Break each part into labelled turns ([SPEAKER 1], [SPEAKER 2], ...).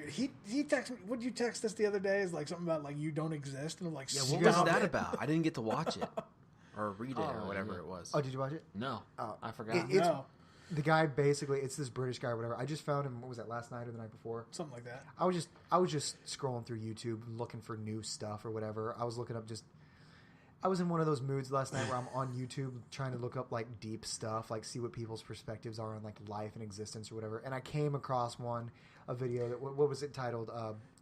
[SPEAKER 1] Dude, he texted me. What did you text us the other day? Is like something about like you don't exist, and I'm like,
[SPEAKER 2] Yeah, what was that about? I didn't get to watch it or read it or whatever it was.
[SPEAKER 3] Oh, did you watch it?
[SPEAKER 4] No, I forgot.
[SPEAKER 3] It's the guy basically. It's this British guy or whatever. I just found him. What was that? Last night or the night before?
[SPEAKER 1] Something like that.
[SPEAKER 3] I was just scrolling through YouTube looking for new stuff or whatever. I was looking up I was in one of those moods last night where I'm on YouTube trying to look up like deep stuff, like see what people's perspectives are on like life and existence or whatever. And I came across a video that what was it titled?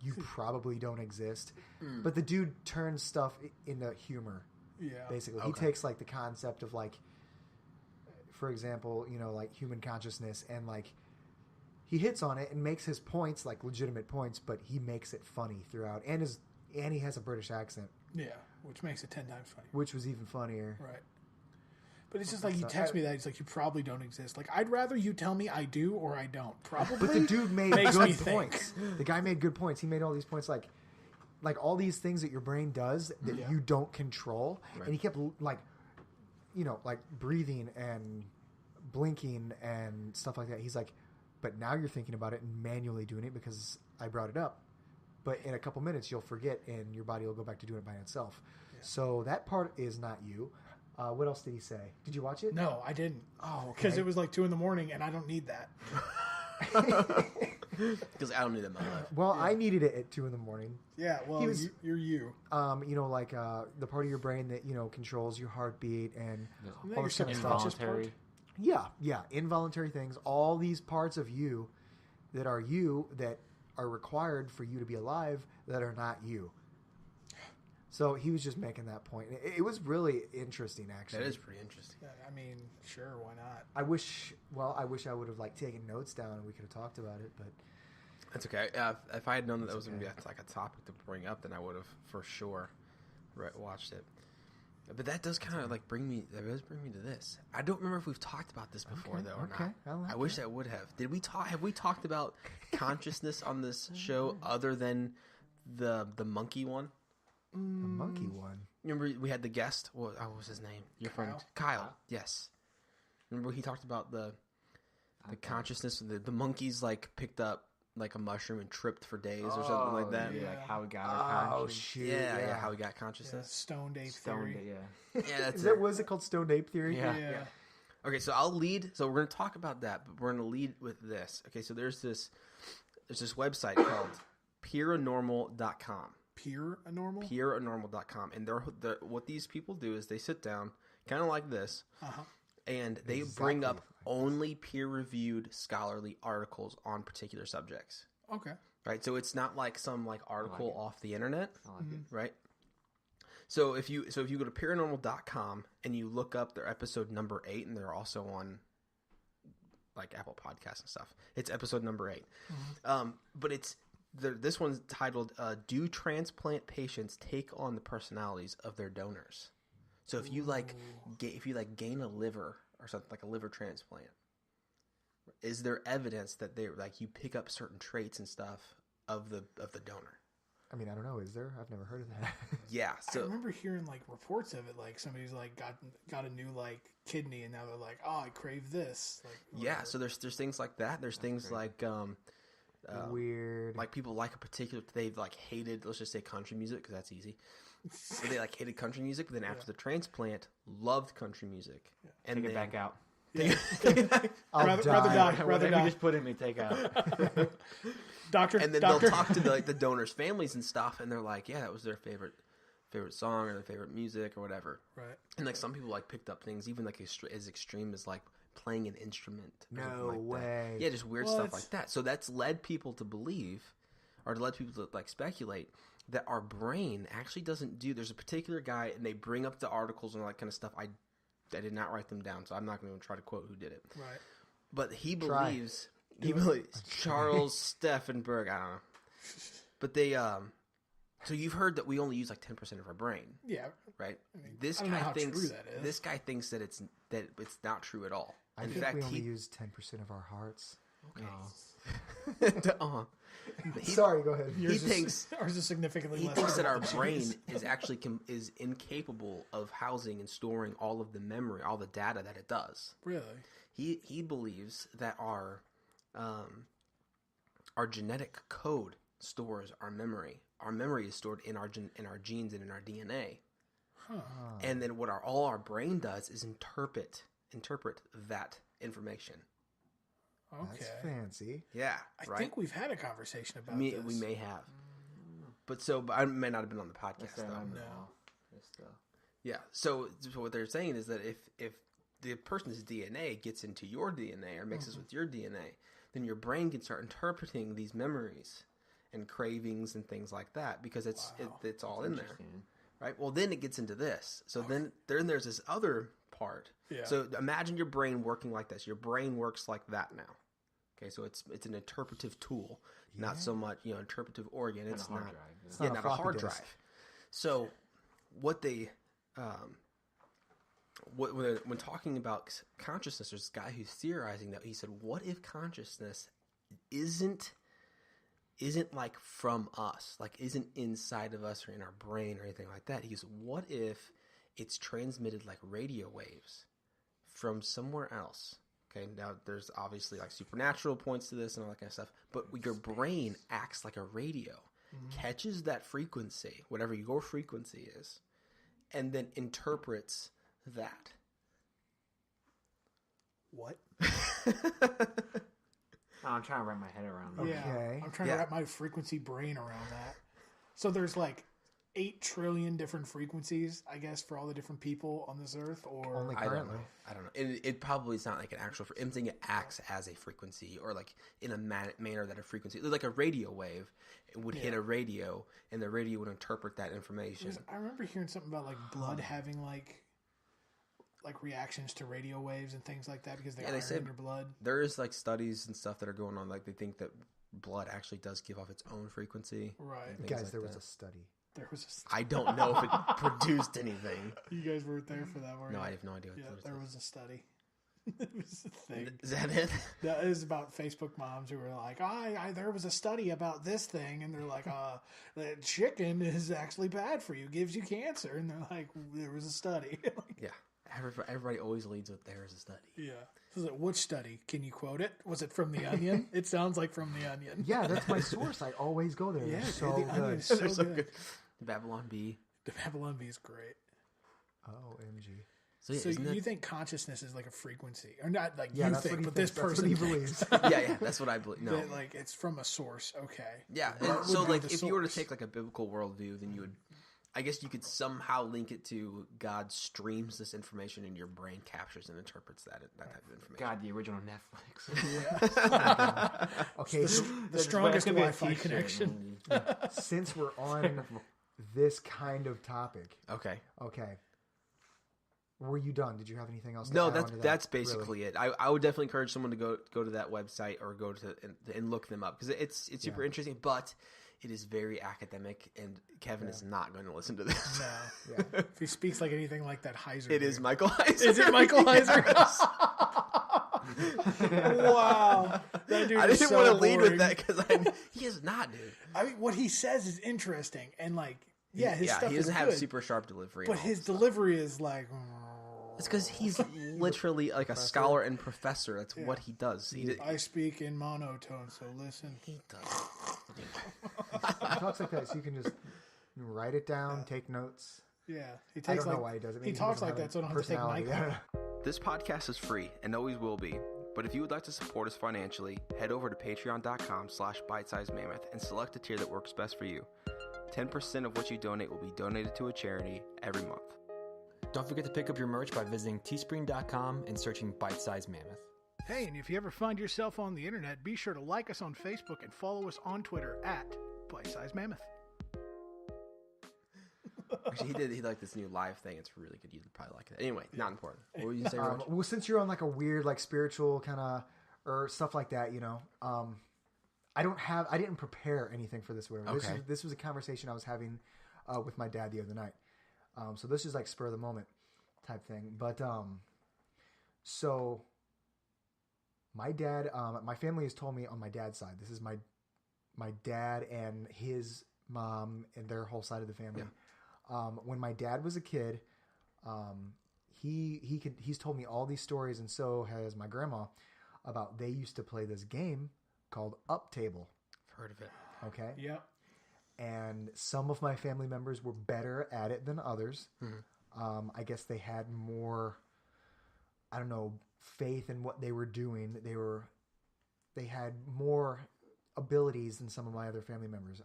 [SPEAKER 3] You probably don't exist. But the dude turns stuff into humor. Yeah, basically, he takes like the concept of like, for example, like human consciousness, and like he hits on it and makes his points like legitimate points, but he makes it funny throughout, and he has a British accent.
[SPEAKER 1] Yeah, which makes it 10 times funnier.
[SPEAKER 3] Which was even funnier.
[SPEAKER 1] Right. But it's just like you text me that. It's like, you probably don't exist. Like, I'd rather you tell me I do or I don't. Probably.
[SPEAKER 3] But the dude made good points. The guy made good points. He made all these points like all these things that your brain does that you don't control. Right. And he kept like breathing and blinking and stuff like that. He's like, but now you're thinking about it and manually doing it because I brought it up. But in a couple minutes, you'll forget, and your body will go back to doing it by itself. Yeah. So that part is not you. What else did he say? Did you watch it?
[SPEAKER 1] No, I didn't.
[SPEAKER 3] Oh, okay.
[SPEAKER 1] Because it was like 2 a.m, and I don't need that.
[SPEAKER 2] Because I don't need that in my life.
[SPEAKER 3] Well, I needed it at 2 a.m.
[SPEAKER 1] Yeah, well, you're you.
[SPEAKER 3] Like the part of your brain that controls your heartbeat and all this kind of stuff.
[SPEAKER 4] Involuntary.
[SPEAKER 3] Yeah, involuntary things. All these parts of you that are required for you to be alive that are not you. So he was just making that point. It was really interesting, actually.
[SPEAKER 2] That is pretty interesting.
[SPEAKER 1] I mean, sure, why not?
[SPEAKER 3] I wish I would have like taken notes down and we could have talked about it, but
[SPEAKER 2] that's okay. If I had known that was going to be like a topic to bring up, then I would have for sure watched it. But that does kind of like bring me to this. I don't remember if we've talked about this before though or not. I wish I would have. Have we talked about consciousness on this show other than the monkey one?
[SPEAKER 3] The monkey one.
[SPEAKER 2] Remember we had the guest. What was his name? Your friend Kyle. Yes. Remember he talked about the consciousness. The monkeys like picked up like a mushroom and tripped for days or something like that.
[SPEAKER 4] Yeah, like how we got our consciousness.
[SPEAKER 2] Oh shit! Yeah, how we got consciousness.
[SPEAKER 1] Stoned ape theory.
[SPEAKER 2] Yeah, that's
[SPEAKER 3] was it called stoned ape theory?
[SPEAKER 4] Yeah.
[SPEAKER 2] Okay, so I'll lead. So we're going to talk about that, but we're going to lead with this. Okay, so there's this website called peeranormal.com.
[SPEAKER 1] Peeranormal?
[SPEAKER 2] Peeranormal.com. And they're what these people do is they sit down, kind of like this, and they bring up only peer-reviewed scholarly articles on particular subjects.
[SPEAKER 1] Okay.
[SPEAKER 2] Right? So it's not like some like article off the internet.
[SPEAKER 4] I like it.
[SPEAKER 2] Right? So if you go to peeranormal.com and you look up their episode number 8, and they're also on like Apple Podcasts and stuff. It's episode number 8. But this one's titled "Do Transplant Patients Take on the Personalities of Their Donors?" So if you gain a liver or something like a liver transplant, is there evidence that they like you pick up certain traits and stuff of the donor?
[SPEAKER 3] I mean, I don't know. Is there? I've never heard of that.
[SPEAKER 2] Yeah. So
[SPEAKER 1] I remember hearing like reports of it. Like somebody's like got a new like kidney, and now they're like, oh, I crave this. Like,
[SPEAKER 2] yeah. So there's things like that. There's things like
[SPEAKER 3] weird.
[SPEAKER 2] Like people like a particular. They've like hated. Let's just say country music because that's easy. So they like hated country music, but then after the transplant, loved country music.
[SPEAKER 4] Yeah. And take it back out.
[SPEAKER 1] Rather die.
[SPEAKER 4] Just put in me take out.
[SPEAKER 1] Doctor,
[SPEAKER 2] and then they'll talk to the donors' families and stuff, and they're like, "Yeah, that was their favorite song or their favorite music or whatever."
[SPEAKER 1] Right.
[SPEAKER 2] And like some people like picked up things even like as extreme as like playing an instrument.
[SPEAKER 3] No way.
[SPEAKER 2] Yeah, just weird stuff like that. So that's led people to believe, or led people to like speculate that our brain actually doesn't do. There's a particular guy, and they bring up the articles and all that kind of stuff. I did not write them down, so I'm not going to try to quote who did it.
[SPEAKER 1] Right.
[SPEAKER 2] But he believes Charles Steffenberg. I don't know. But they so you've heard that we only use like 10% of our brain.
[SPEAKER 1] Yeah.
[SPEAKER 2] Right?
[SPEAKER 1] I mean,
[SPEAKER 2] This
[SPEAKER 1] I don't know
[SPEAKER 2] guy
[SPEAKER 1] how
[SPEAKER 2] thinks
[SPEAKER 1] true that is.
[SPEAKER 2] This guy thinks that it's not true at all.
[SPEAKER 3] I think we only use 10% of our hearts.
[SPEAKER 2] Okay.
[SPEAKER 3] Sorry, go ahead.
[SPEAKER 1] He thinks ours is significantly less.
[SPEAKER 2] He thinks that our brain is actually is incapable of housing and storing all of the memory, all the data that it does.
[SPEAKER 1] Really?
[SPEAKER 2] He believes that our our genetic code stores our memory. Our memory is stored in our genes and in our DNA.
[SPEAKER 1] Huh.
[SPEAKER 2] And then what all our brain does is interpret that information.
[SPEAKER 1] Okay.
[SPEAKER 3] That's fancy.
[SPEAKER 2] Yeah,
[SPEAKER 1] I think we've had a conversation about
[SPEAKER 2] We
[SPEAKER 1] this.
[SPEAKER 2] may have. But I may not have been on the podcast, though.
[SPEAKER 1] No.
[SPEAKER 2] Yeah, so what they're saying is that if the person's DNA gets into your DNA or mixes with your DNA, then your brain can start interpreting these memories and cravings and things like that because it's all in there. Right? Well, then it gets into this. So then there's this other part.
[SPEAKER 1] Yeah.
[SPEAKER 2] So imagine your brain working like this. Your brain works like that now. Okay, so it's an interpretive tool, not so much interpretive organ. It's not. Not a hard drive. So what they when talking about consciousness, there's this guy who's theorizing that. He said, what if consciousness isn't like from us, like isn't inside of us or in our brain or anything like that? He goes, what if it's transmitted like radio waves from somewhere else? Okay, now there's obviously like supernatural points to this and all that kind of stuff, but your brain acts like a radio, catches that frequency, whatever your frequency is, and then interprets that.
[SPEAKER 1] What?
[SPEAKER 4] I'm trying to wrap my head around that.
[SPEAKER 1] Yeah.
[SPEAKER 3] Okay.
[SPEAKER 1] I'm trying to wrap my frequency brain around that. So there's like 8 trillion different frequencies, I guess, for all the different people on this earth, or
[SPEAKER 3] Only
[SPEAKER 2] I don't
[SPEAKER 3] currently.
[SPEAKER 2] know. It probably is not like an actual. I'm saying it acts as a frequency, or like in a manner that a frequency, like a radio wave, would hit a radio, and the radio would interpret that information.
[SPEAKER 1] I remember hearing something about like blood having like reactions to radio waves and things like that because they iron in your blood.
[SPEAKER 2] There is like studies and stuff that are going on. Like they think that blood actually does give off its own frequency.
[SPEAKER 1] Right.
[SPEAKER 3] Guys,
[SPEAKER 2] like
[SPEAKER 3] there was
[SPEAKER 2] that.
[SPEAKER 3] a study.
[SPEAKER 1] There was a
[SPEAKER 2] I don't know if it produced anything.
[SPEAKER 1] You guys weren't there for that, were you?
[SPEAKER 2] No, I have no idea.
[SPEAKER 1] Yeah, there was a study. It was a thing.
[SPEAKER 2] Is that it?
[SPEAKER 1] That is about Facebook moms who were like, there was a study about this thing, and they're like, the chicken is actually bad for you, gives you cancer, and they're like, there was a study.
[SPEAKER 2] Yeah. Everybody always leads with there is a study.
[SPEAKER 1] Yeah. So it's like, which study? Can you quote it? Was it from The Onion? It sounds like from The Onion.
[SPEAKER 3] Yeah, that's my source. I always go there.
[SPEAKER 1] Yeah,
[SPEAKER 3] They're
[SPEAKER 1] dude,
[SPEAKER 3] so
[SPEAKER 1] The Onion
[SPEAKER 3] good.
[SPEAKER 1] is so
[SPEAKER 2] They're so
[SPEAKER 1] good.
[SPEAKER 2] good. Babylon Bee.
[SPEAKER 1] The Babylon Bee is great.
[SPEAKER 3] OMG.
[SPEAKER 2] So, yeah,
[SPEAKER 1] So
[SPEAKER 2] isn't
[SPEAKER 1] you
[SPEAKER 2] it?
[SPEAKER 1] think consciousness is like a frequency, or not like
[SPEAKER 3] Yeah,
[SPEAKER 1] you
[SPEAKER 3] that's
[SPEAKER 1] think,
[SPEAKER 3] what he
[SPEAKER 1] but this
[SPEAKER 3] thinks. That's
[SPEAKER 1] person
[SPEAKER 3] what he
[SPEAKER 1] thinks.
[SPEAKER 3] believes.
[SPEAKER 2] Yeah, that's what I believe. No.
[SPEAKER 1] That, like it's from a source. Okay.
[SPEAKER 2] Yeah,
[SPEAKER 1] What
[SPEAKER 2] and so
[SPEAKER 1] would be
[SPEAKER 2] like
[SPEAKER 1] the
[SPEAKER 2] if you were to
[SPEAKER 1] source?
[SPEAKER 2] take like a biblical worldview, then you would, I guess you could somehow link it to God streams this information and your brain captures and interprets that type of information.
[SPEAKER 4] God, the original Netflix.
[SPEAKER 1] Yeah.
[SPEAKER 3] Okay, so
[SPEAKER 1] The strongest
[SPEAKER 4] That's gonna be a
[SPEAKER 1] Wi-Fi
[SPEAKER 4] t-shirt,
[SPEAKER 1] connection.
[SPEAKER 4] man.
[SPEAKER 3] since we're on this kind of topic,
[SPEAKER 2] Okay.
[SPEAKER 3] okay. Were you done? Did you have anything else? To
[SPEAKER 2] No,
[SPEAKER 3] add
[SPEAKER 2] that's
[SPEAKER 3] onto that?
[SPEAKER 2] that's basically it. I would definitely encourage someone to go to that website or go to and look them up because it's super interesting, but it is very academic, and Kevin is not going to listen to this.
[SPEAKER 1] No.
[SPEAKER 3] Yeah.
[SPEAKER 1] If he speaks like anything like that Heiser.
[SPEAKER 2] It
[SPEAKER 1] dude.
[SPEAKER 2] is Michael Heiser.
[SPEAKER 1] Is it Michael Heiser?
[SPEAKER 2] Yes.
[SPEAKER 1] Wow. That dude
[SPEAKER 2] I
[SPEAKER 1] is
[SPEAKER 2] didn't
[SPEAKER 1] so
[SPEAKER 2] want to lead
[SPEAKER 1] boring.
[SPEAKER 2] with that because he is not, dude.
[SPEAKER 1] I mean, what he says is interesting, and like, his stuff
[SPEAKER 2] he
[SPEAKER 1] is
[SPEAKER 2] doesn't have
[SPEAKER 1] good,
[SPEAKER 2] super sharp delivery.
[SPEAKER 1] but
[SPEAKER 2] and all
[SPEAKER 1] his
[SPEAKER 2] that stuff.
[SPEAKER 1] delivery is like.
[SPEAKER 2] It's because he's literally like a scholar and professor. That's what he does.
[SPEAKER 1] I speak in monotone, so listen.
[SPEAKER 2] He does.
[SPEAKER 3] He talks like that, so you can just write it down, take notes.
[SPEAKER 1] Yeah, he
[SPEAKER 3] I
[SPEAKER 1] takes
[SPEAKER 3] don't know
[SPEAKER 1] like
[SPEAKER 3] why he does it.
[SPEAKER 1] he
[SPEAKER 3] Maybe
[SPEAKER 1] talks
[SPEAKER 3] doesn't
[SPEAKER 1] like
[SPEAKER 3] have
[SPEAKER 1] that, so I don't have to take
[SPEAKER 3] personality.
[SPEAKER 1] Mike
[SPEAKER 3] I don't
[SPEAKER 1] out.
[SPEAKER 3] know.
[SPEAKER 2] This podcast is free and always will be. But if you would like to support us financially, head over to patreon.com/bitesizemammoth and select the tier that works best for you. 10% of what you donate will be donated to a charity every month.
[SPEAKER 5] Don't forget to pick up your merch by visiting teespring.com and searching Bite Size Mammoth.
[SPEAKER 1] Hey, and if you ever find yourself on the internet, be sure to like us on Facebook and follow us on Twitter at Bite Size Mammoth.
[SPEAKER 2] Actually, he liked this new live thing. It's really good. You'd probably like it. Anyway, not important. What were you saying, Roach?
[SPEAKER 3] Well, since you're on like a weird, like spiritual kind of or stuff like that, I didn't prepare anything for this. Whatever.
[SPEAKER 2] Okay.
[SPEAKER 3] This was a conversation I was having with my dad the other night. So this is like spur of the moment type thing. But so my dad, my family has told me on my dad's side. This is my dad and his mom and their whole side of the family.
[SPEAKER 2] Yeah.
[SPEAKER 3] When my dad was a kid, he's told me all these stories, and so has my grandma about they used to play this game called Up Table
[SPEAKER 2] Heard of it.
[SPEAKER 3] Okay.
[SPEAKER 1] Yep.
[SPEAKER 3] And some of my family members were better at it than others. I guess they had more, I don't know, faith in what they were doing. They had more abilities than some of my other family members.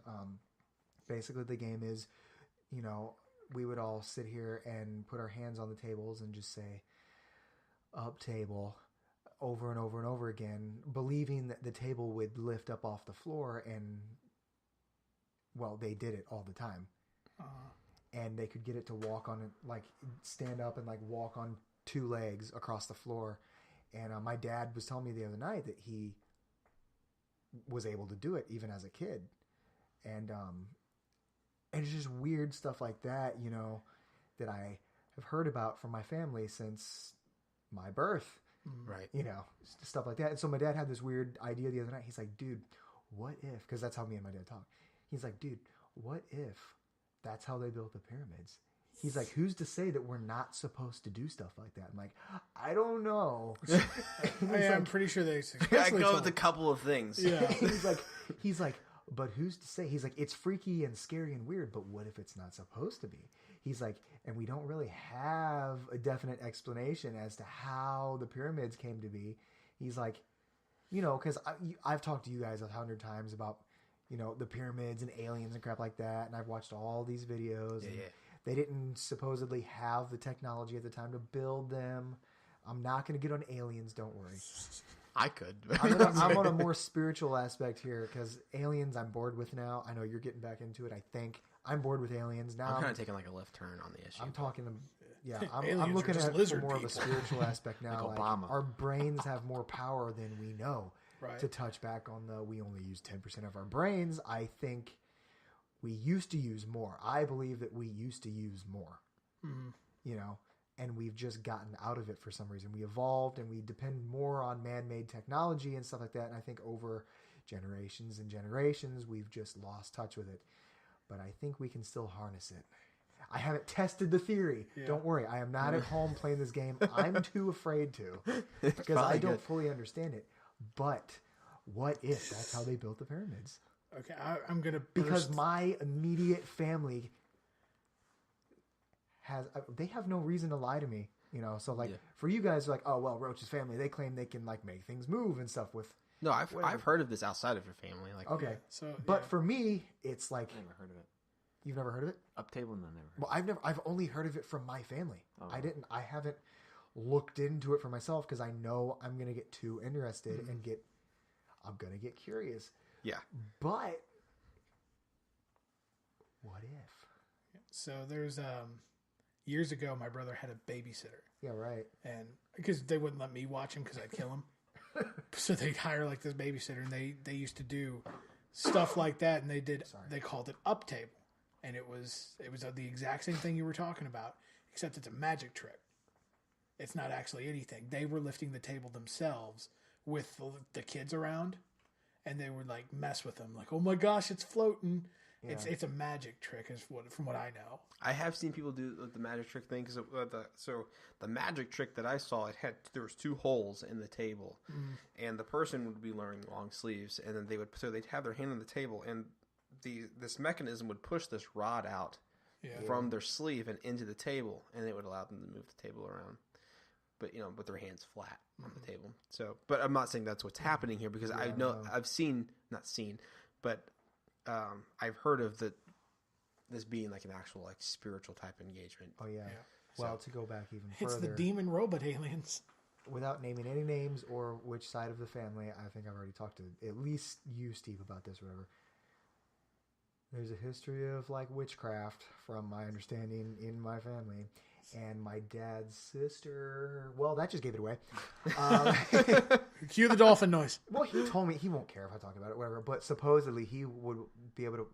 [SPEAKER 3] Basically, the game is, we would all sit here and put our hands on the tables and just say, up table, over and over and over again, believing that the table would lift up off the floor, and, well, they did it all the time. And they could get it to walk on, like, stand up and, like, walk on 2 legs across the floor. And my dad was telling me the other night that he was able to do it even as a kid. And it's just weird stuff like that, that I have heard about from my family since my birth.
[SPEAKER 2] Right.
[SPEAKER 3] Stuff like that. And so my dad had this weird idea the other night. He's like, dude, what if, because that's how me and my dad talk. He's like, dude, what if that's how they built the pyramids? He's like, who's to say that we're not supposed to do stuff like that? I'm like, I don't know.
[SPEAKER 1] I'm pretty sure they
[SPEAKER 2] I go with a couple of things.
[SPEAKER 1] Yeah.
[SPEAKER 3] he's like, but who's to say? He's like, it's freaky and scary and weird, but what if it's not supposed to be? He's like, and we don't really have a definite explanation as to how the pyramids came to be. He's like, because I've talked to you guys 100 times about, the pyramids and aliens and crap like that. And I've watched all these videos.
[SPEAKER 2] Yeah.
[SPEAKER 3] They didn't supposedly have the technology at the time to build them. I'm not going to get on aliens, don't worry.
[SPEAKER 2] I could.
[SPEAKER 3] I'm on a more spiritual aspect here because aliens I'm bored with now. I know you're getting back into it, I think. I'm bored with aliens now.
[SPEAKER 2] I'm kind of taking like a left turn on the issue.
[SPEAKER 3] I'm talking to... Yeah,
[SPEAKER 1] Aliens
[SPEAKER 3] I'm looking
[SPEAKER 1] are just
[SPEAKER 3] at
[SPEAKER 1] lizard
[SPEAKER 3] more of a
[SPEAKER 1] people.
[SPEAKER 3] spiritual aspect now.
[SPEAKER 4] Like Obama.
[SPEAKER 3] Our brains have more power than we know.
[SPEAKER 1] Right.
[SPEAKER 3] To touch back on we only use 10% of our brains, I think we used to use more. I believe that we used to use more. And we've just gotten out of it for some reason. We evolved and we depend more on man-made technology and stuff like that. And I think over generations and generations, we've just lost touch with it. But I think we can still harness it. I haven't tested the theory. Yeah. Don't worry. I am not at home playing this game. I'm too afraid to because I don't fully understand it. But what if that's how they built the pyramids?
[SPEAKER 1] Okay, I'm going to
[SPEAKER 3] Because my immediate family they have no reason to lie to me, So for you guys, like, oh well, Roach's family, they claim they can like make things move and stuff with.
[SPEAKER 2] No, I've heard of this outside of your family. Like,
[SPEAKER 3] okay, but for me, it's like
[SPEAKER 4] I've never heard of it.
[SPEAKER 3] You've never heard of it?
[SPEAKER 4] Up table, no, never.
[SPEAKER 3] Well, I've only heard of it from my family. Oh. I haven't looked into it for myself because I know I'm gonna get too interested and I'm gonna get curious.
[SPEAKER 2] Yeah,
[SPEAKER 3] but what if?
[SPEAKER 1] So there's years ago, my brother had a babysitter.
[SPEAKER 3] Yeah, right.
[SPEAKER 1] And because they wouldn't let me watch him because I'd kill him, so they'd hire like this babysitter, and they used to do stuff like that, and they called it up table, and it was the exact same thing you were talking about, except it's a magic trick. It's not actually anything. They were lifting the table themselves with the kids around, and they would like mess with them, like, oh my gosh, it's floating. Yeah. It's a magic trick, from what I know.
[SPEAKER 2] I have seen people do the magic trick thing because so the magic trick that I saw, there was 2 holes in the table, and the person would be wearing long sleeves, and then they'd have their hand on the table, and this mechanism would push this rod out from their sleeve and into the table, and it would allow them to move the table around, but with their hands flat on the table. So, but I'm not saying that's what's happening here because I know I've I've heard of this being like an actual like spiritual type engagement.
[SPEAKER 3] Oh yeah. Well, to go back even further,
[SPEAKER 1] it's the demon robot aliens.
[SPEAKER 3] Without naming any names or which side of the family, I think I've already talked to at least you, Steve, about this or whatever. There's a history of like witchcraft, from my understanding, in my family. And my dad's sister, well, that just gave it away.
[SPEAKER 1] Cue the dolphin noise.
[SPEAKER 3] Well, he told me he won't care if I talk about it, whatever. But supposedly he would be able to.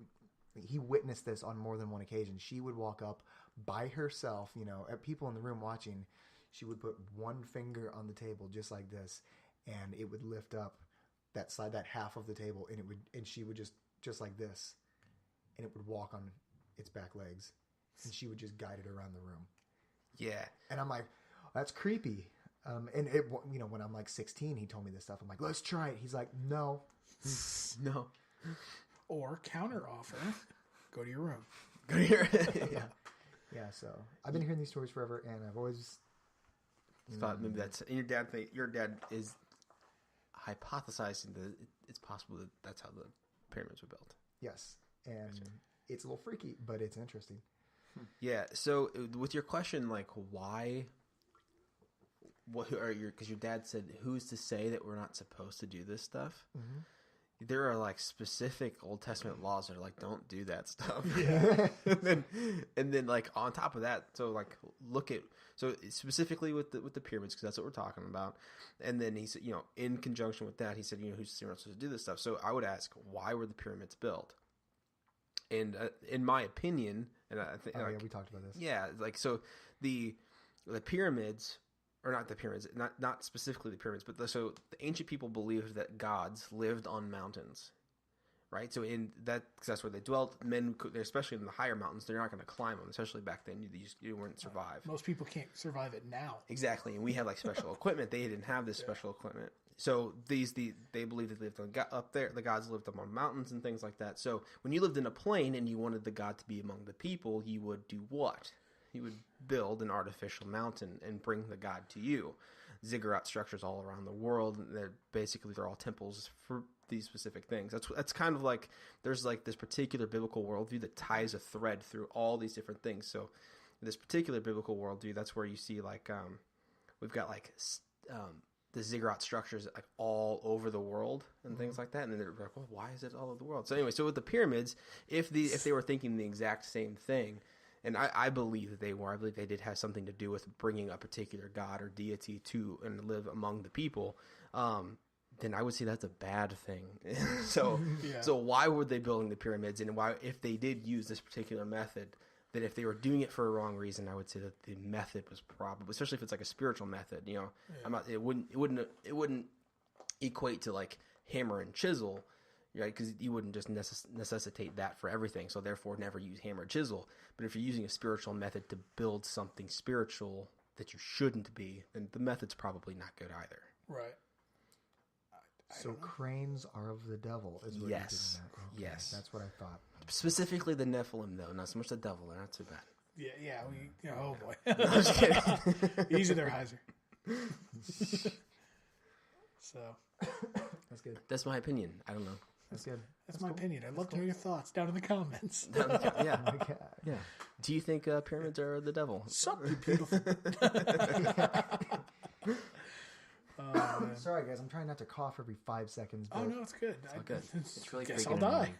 [SPEAKER 3] He witnessed this on more than one occasion. She would walk up by herself, at people in the room watching. She would put one finger on the table just like this, and it would lift up that half of the table, and she would just like this, and it would walk on its back legs, and she would just guide it around the room.
[SPEAKER 2] Yeah.
[SPEAKER 3] And I'm like, that's creepy. And it, when I'm like 16, he told me this stuff. I'm like, let's try it. He's like, no.
[SPEAKER 2] No.
[SPEAKER 1] Or counter offer, go to your room.
[SPEAKER 2] Go here.
[SPEAKER 3] Yeah, so I've been hearing these stories forever, and I've always
[SPEAKER 2] Thought maybe that's and your dad is hypothesizing that it's possible that that's how the pyramids were built.
[SPEAKER 3] yes, and it's a little freaky, but it's interesting.
[SPEAKER 2] Yeah. So with your question, like why? What are your? Because your dad said, "Who's to say that we're not supposed to do this stuff?"
[SPEAKER 3] Mm-hmm.
[SPEAKER 2] There are like specific Old Testament laws that are like, "Don't do that stuff."
[SPEAKER 1] Yeah.
[SPEAKER 2] and then like on top of that, so like look at specifically with the pyramids because that's what we're talking about. And then he said, in conjunction with that, he said, who's to say we're not supposed to do this stuff? So I would ask, why were the pyramids built? And in my opinion, and I think,
[SPEAKER 3] yeah, we talked about this.
[SPEAKER 2] yeah, like so the pyramids. Or not the pyramids, not specifically the pyramids, but so the ancient people believed that gods lived on mountains, right? So in that, because that's where they dwelt. Men, especially in the higher mountains, they're not going to climb them. Especially back then, you wouldn't survive.
[SPEAKER 1] Most people can't survive it now.
[SPEAKER 2] Exactly, and we have like special equipment. They didn't have this special equipment. So they believed that they lived up there. The gods lived up on mountains and things like that. So when you lived in a plain and you wanted the god to be among the people, you would do what? You would build an artificial mountain and bring the god to you. Ziggurat structures all around the world. They're all temples for these specific things. That's kind of like there's like this particular biblical worldview that ties a thread through all these different things. So in this particular biblical worldview, that's where you see like we've got like the ziggurat structures like all over the world and things like that. And then they're like, well, why is it all over the world? So anyway, so with the pyramids, if they were thinking the exact same thing. And I believe that they were. I believe they did have something to do with bringing a particular god or deity to and live among the people. Then I would say that's a bad thing. So why were they building the pyramids? And why, if they did use this particular method, that if they were doing it for a wrong reason, I would say that the method was probably, especially if it's like a spiritual method. It wouldn't equate to like hammer and chisel. Right, because you wouldn't just necessitate that for everything, so therefore never use hammer and chisel. But if you're using a spiritual method to build something spiritual that you shouldn't be, then the method's probably not good either.
[SPEAKER 1] Right.
[SPEAKER 3] So cranes are of the devil, is what
[SPEAKER 2] Yes.
[SPEAKER 3] you're getting at. Okay,
[SPEAKER 2] Yes.
[SPEAKER 3] That's what I thought.
[SPEAKER 2] Specifically the Nephilim, though, not so much the devil. They're not too bad.
[SPEAKER 1] Yeah. Oh boy.
[SPEAKER 2] No, I'm just kidding.
[SPEAKER 1] Easy there, Heiser. So
[SPEAKER 3] That's good.
[SPEAKER 2] That's my opinion. I don't know.
[SPEAKER 3] That's good.
[SPEAKER 1] that's my opinion. I'd love to hear your thoughts down in the comments.
[SPEAKER 2] Yeah.
[SPEAKER 3] Okay.
[SPEAKER 2] Yeah. Do you think pyramids are the devil?
[SPEAKER 1] Sup, you beautiful.
[SPEAKER 3] Sorry, guys. I'm trying not to cough every 5 seconds. But
[SPEAKER 1] Oh no, it's good.
[SPEAKER 2] good.
[SPEAKER 4] It's really
[SPEAKER 1] guess
[SPEAKER 4] big
[SPEAKER 1] I'll
[SPEAKER 4] and
[SPEAKER 1] die.
[SPEAKER 4] annoying.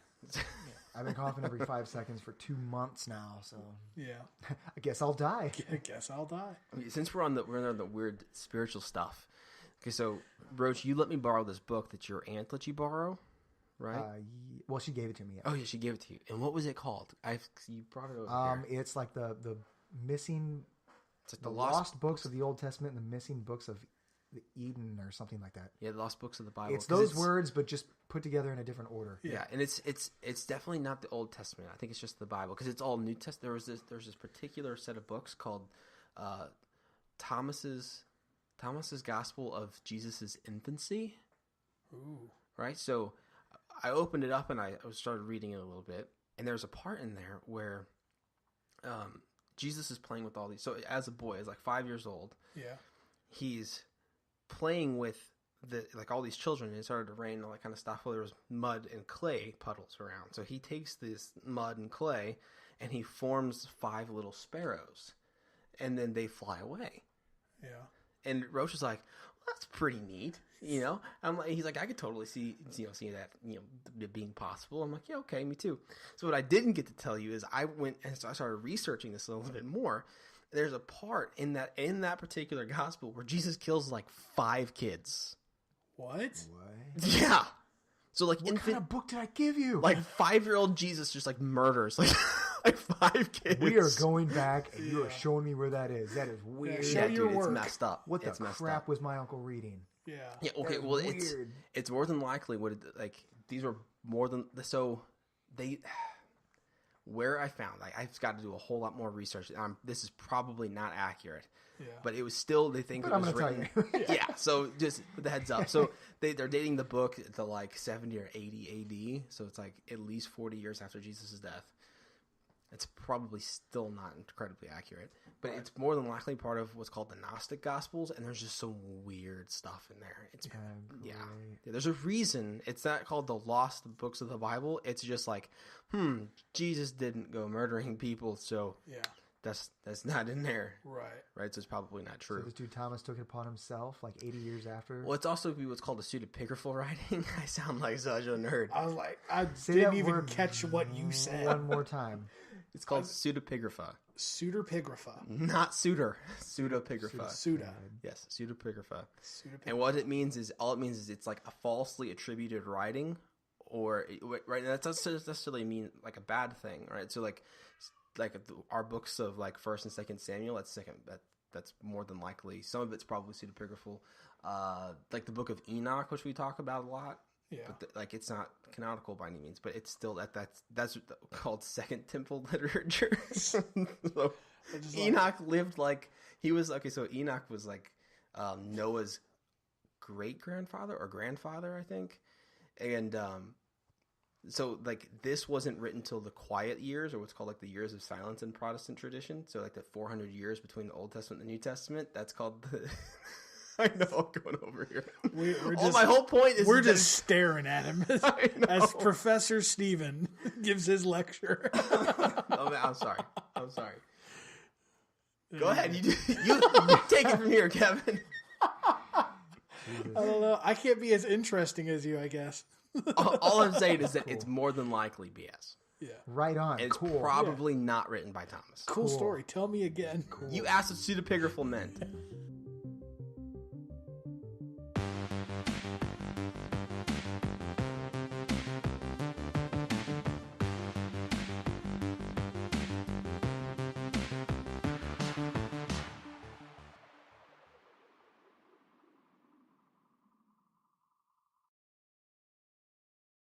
[SPEAKER 3] I've been coughing every 5 seconds for 2 months now, so
[SPEAKER 1] Yeah.
[SPEAKER 3] I guess I'll die.
[SPEAKER 1] I guess I'll die.
[SPEAKER 2] I mean, since we're on the weird spiritual stuff. Okay, so Roach, you let me borrow this book that your aunt let you borrow, right?
[SPEAKER 3] Well, she gave it to me.
[SPEAKER 2] Oh yeah, she gave it to you. And what was it called? You brought it over here.
[SPEAKER 3] It's like the missing,
[SPEAKER 2] It's like
[SPEAKER 3] the lost books of the Old Testament and the missing books of the Eden or something like that.
[SPEAKER 2] Yeah, the lost books of the Bible.
[SPEAKER 3] It's
[SPEAKER 2] 'Cause
[SPEAKER 3] those words, but just put together in a different order.
[SPEAKER 2] Yeah, and it's definitely not the Old Testament. I think it's just the Bible because it's all New Testament. There's this particular set of books called Thomas's Gospel of Jesus' Infancy.
[SPEAKER 1] Ooh.
[SPEAKER 2] Right? So I opened it up and I started reading it a little bit, and there's a part in there where Jesus is playing with all these. So as a boy, as like 5 years old,
[SPEAKER 1] Yeah.
[SPEAKER 2] he's playing with all these children, and it started to rain and all that kind of stuff. Well, there was mud and clay puddles around. So he takes this mud and clay and he forms 5 little sparrows, and then they fly away.
[SPEAKER 1] Yeah.
[SPEAKER 2] And Roche was like, well, that's pretty neat. He's like, I could totally see that, being possible. I'm like, yeah, okay, me too. So what I didn't get to tell you is I went and so I started researching this a little bit more. There's a part in that particular gospel where Jesus kills like 5 kids.
[SPEAKER 1] What?
[SPEAKER 3] What?
[SPEAKER 2] Yeah. So like
[SPEAKER 3] What kind of book did I give you?
[SPEAKER 2] like 5-year-old Jesus just like murders like 5 kids.
[SPEAKER 3] We are going back, and you are showing me where that is. That is weird.
[SPEAKER 1] show
[SPEAKER 2] Yeah,
[SPEAKER 1] your
[SPEAKER 2] dude,
[SPEAKER 1] work.
[SPEAKER 2] it's messed up.
[SPEAKER 3] What the
[SPEAKER 2] it's messed
[SPEAKER 3] crap
[SPEAKER 2] up.
[SPEAKER 3] was my uncle reading?
[SPEAKER 1] Yeah.
[SPEAKER 2] Yeah, okay,
[SPEAKER 3] That is
[SPEAKER 2] well
[SPEAKER 3] weird.
[SPEAKER 2] it's more than likely these were more than so they where I found, like, I've got to do a whole lot more research. This is probably not accurate.
[SPEAKER 1] Yeah.
[SPEAKER 2] But it was still, they think
[SPEAKER 3] But
[SPEAKER 2] it
[SPEAKER 3] I'm
[SPEAKER 2] was
[SPEAKER 3] going to tell
[SPEAKER 2] written.
[SPEAKER 3] you.
[SPEAKER 2] Yeah, so just the heads up. So they're dating the book to like 70 or 80 AD. So it's like at least 40 years after Jesus' death. It's probably still not incredibly accurate. But it's more than likely part of what's called the Gnostic Gospels. And there's just some weird stuff in there. It's
[SPEAKER 3] Yeah,
[SPEAKER 2] Yeah, there's a reason it's not called the lost books of the Bible. It's just like, Jesus didn't go murdering people. So
[SPEAKER 1] Yeah.
[SPEAKER 2] that's not in there.
[SPEAKER 1] Right.
[SPEAKER 2] So it's probably not
[SPEAKER 3] So
[SPEAKER 2] true.
[SPEAKER 3] this dude Thomas took it upon himself like 80 years after.
[SPEAKER 2] Well, it's also what's called a pseudepigraphal writing. I sound like such a nerd.
[SPEAKER 1] I was like, I
[SPEAKER 3] Say
[SPEAKER 1] didn't
[SPEAKER 3] that
[SPEAKER 1] even
[SPEAKER 3] word
[SPEAKER 1] catch what you said.
[SPEAKER 3] One more time.
[SPEAKER 2] It's called pseudepigrapha,
[SPEAKER 1] Pseudepigrapha.
[SPEAKER 2] not pseuder. Pseudepigrapha.
[SPEAKER 1] Pseudo.
[SPEAKER 2] Yes, pseudepigrapha.
[SPEAKER 1] Pseudepigrapha.
[SPEAKER 2] And what it means is, it's like a falsely attributed writing, or right. That doesn't necessarily mean like a bad thing, right? So like our books of like 1st and 2nd Samuel, that's more than likely. Some of it's probably pseudepigraphal. Like the book of Enoch, which we talk about a lot.
[SPEAKER 1] Yeah.
[SPEAKER 2] But it's not canonical by any means, but it's still that's called Second Temple literature. So Enoch lived like he was So Enoch was like Noah's great grandfather or grandfather, I think, and so like this wasn't written till the quiet years, or what's called like the years of silence in Protestant tradition. So like the 400 years between the Old Testament and the New Testament. That's called the. I know I'm going over here. My whole point is
[SPEAKER 1] we're just staring at him as Professor Steven gives his lecture.
[SPEAKER 2] Oh, man, I'm sorry. Go ahead. You take it from here, Kevin.
[SPEAKER 1] I don't know. I can't be as interesting as you, I guess.
[SPEAKER 2] All I'm saying is that it's more than likely BS.
[SPEAKER 1] Yeah.
[SPEAKER 3] Right on.
[SPEAKER 2] It's
[SPEAKER 3] cool.
[SPEAKER 2] probably not written by Thomas.
[SPEAKER 1] Cool story. Tell me again.
[SPEAKER 2] You asked what pseudepigraphal meant.